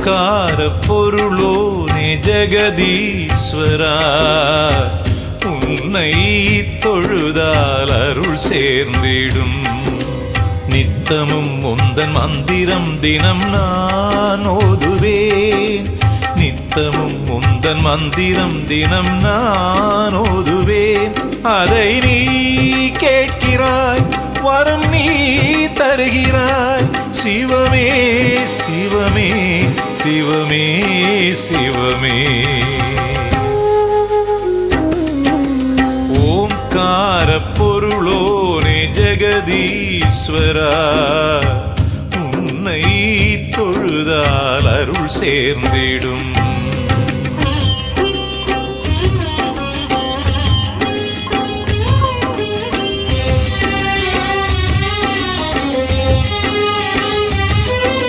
ஓங்கார பொருளோனே ஜெகதீஸ்வரா, உன்னை தொழுதால் அருள் சேர்ந்திடும். நித்தமும் உந்தன் மந்திரம் தினம் நான் ஓதுவேன். நித்தமும் உந்தன் மந்திரம் தினம் நான் ஓதுவேன். அதை நீ கேட்கிறாய், வரம் நீ தருகிறாய். சிவமே சிவமே சிவமே சிவமே. ஓம்கார பொருளோனே ஜெகதீஸ்வரா, உன்னை தொழுதால் அருள் சேர்ந்திடும்.